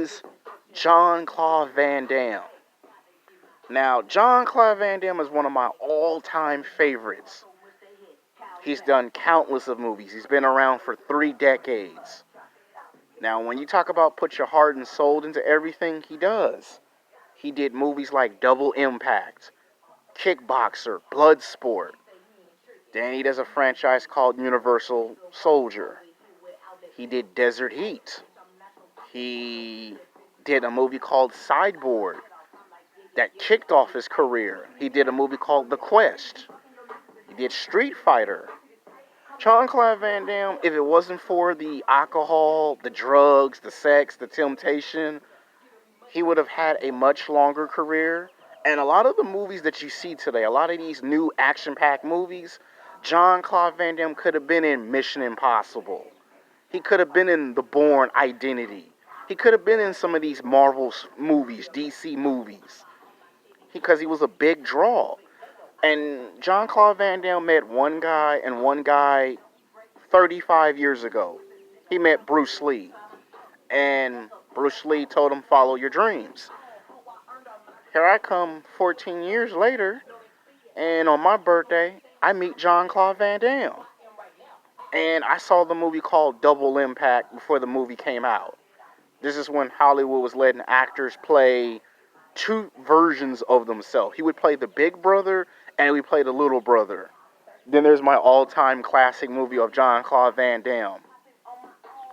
is Jean-Claude Van Damme. Now, Jean-Claude Van Damme is one of my all-time favorites. He's done countless of movies. He's been around for 3 decades. Now, when you talk about put your heart and soul into everything, he does. He did movies like Double Impact, Kickboxer, Bloodsport. Then he does a franchise called Universal Soldier. He did Desert Heat. He did a movie called Sideboard that kicked off his career. He did a movie called The Quest. He did Street Fighter. Jean-Claude Van Damme, if it wasn't for the alcohol, the drugs, the sex, the temptation, he would have had a much longer career. And a lot of the movies that you see today, a lot of these new action-packed movies, Jean-Claude Van Damme could have been in Mission Impossible. He could have been in The Bourne Identity. He could have been in some of these Marvel movies, DC movies, because he was a big draw. And Jean-Claude Van Damme met one guy and one guy 35 years ago. He met Bruce Lee. And Bruce Lee told him, follow your dreams. Here I come 14 years later, and on my birthday, I meet Jean-Claude Van Damme. And I saw the movie called Double Impact before the movie came out. This is when Hollywood was letting actors play two versions of themselves. He would play the big brother and he would play the little brother. Then there's my all-time classic movie of Jean-Claude Van Damme,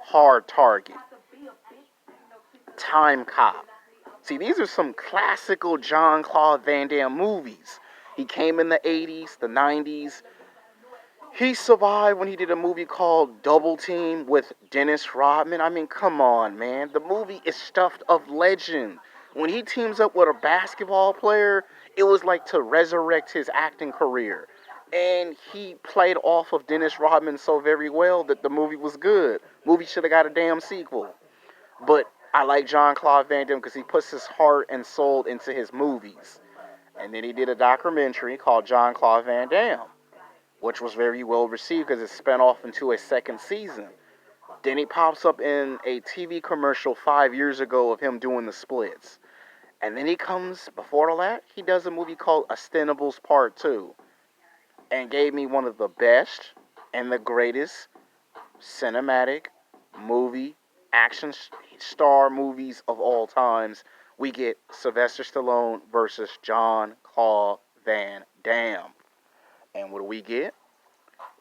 Hard Target, Time Cop. See, these are some classical Jean-Claude Van Damme movies. He came in the 80s, the 90s. He survived when he did a movie called Double Team with Dennis Rodman. I mean, come on, man. The movie is stuffed of legend. When he teams up with a basketball player, it was like to resurrect his acting career. And he played off of Dennis Rodman so very well that the movie was good. Movie should have got a damn sequel. But I like Jean-Claude Van Damme because he puts his heart and soul into his movies. And then he did a documentary called Jean-Claude Van Damme, which was very well received because it spun off into a second season. Then he pops up in a TV commercial 5 years ago of him doing the splits. And then he comes, before all that, he does a movie called Expendables Part 2. And gave me one of the best and the greatest cinematic movie action star movies of all times. We get Sylvester Stallone versus Jean-Claude Van Damme. And what do we get?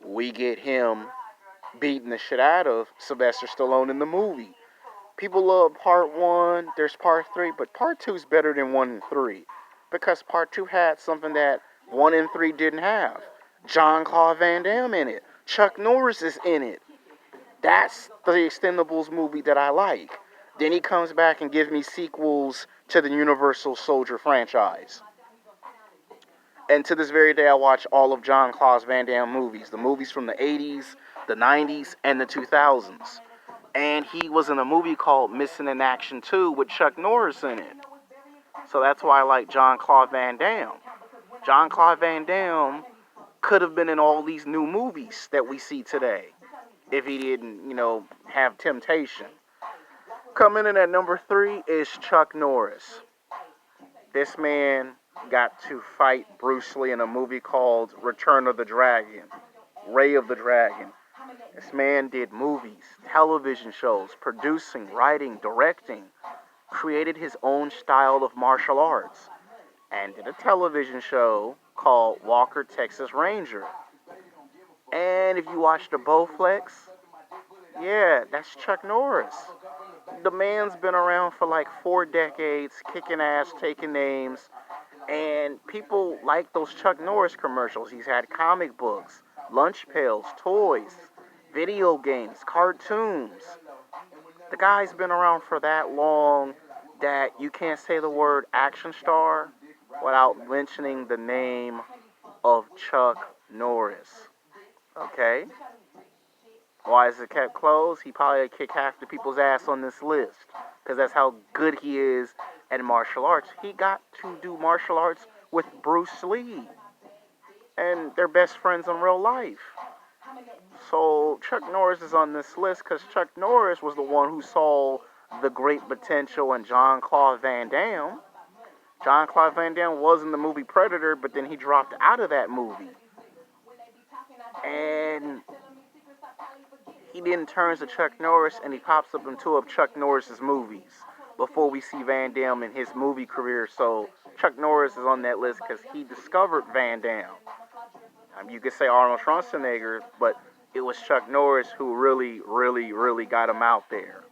We get him beating the shit out of Sylvester Stallone in the movie. People love part 1, there's part 3, but part 2 is better than 1 and 3. Because part 2 had something that 1 and 3 didn't have. Jean-Claude Van Damme in it. Chuck Norris is in it. That's the Expendables movie that I like. Then he comes back and gives me sequels to the Universal Soldier franchise. And to this very day, I watch all of Jean-Claude Van Damme movies. The movies from the 80s, the 90s, and the 2000s. And he was in a movie called Missing in Action 2 with Chuck Norris in it. So that's why I like Jean-Claude Van Damme. Jean-Claude Van Damme could have been in all these new movies that we see today if he didn't, have temptation. Coming in at number 3 is Chuck Norris. This man got to fight Bruce Lee in a movie called Return of the Dragon, Ray of the Dragon. This man did movies, television shows, producing, writing, directing, created his own style of martial arts, and did a television show called Walker, Texas Ranger. And if you watch the Bowflex, yeah, that's Chuck Norris. The man's been around for like 4 decades, kicking ass, taking names, and people like those Chuck Norris commercials. He's had comic books, lunch pails, toys, video games, cartoons. The guy's been around for that long that you can't say the word action star without mentioning the name of Chuck Norris. Okay? Why is it kept closed? He probably kicked half the people's ass on this list. Because that's how good he is at martial arts. He got to do martial arts with Bruce Lee. And they're best friends in real life. So Chuck Norris is on this list because Chuck Norris was the one who saw the great potential in Jean-Claude Van Damme. Jean-Claude Van Damme was in the movie Predator, but then he dropped out of that movie. And he then turns to Chuck Norris, and he pops up in two of Chuck Norris's movies before we see Van Damme in his movie career. So Chuck Norris is on that list because he discovered Van Damme. You could say Arnold Schwarzenegger, but it was Chuck Norris who really got him out there.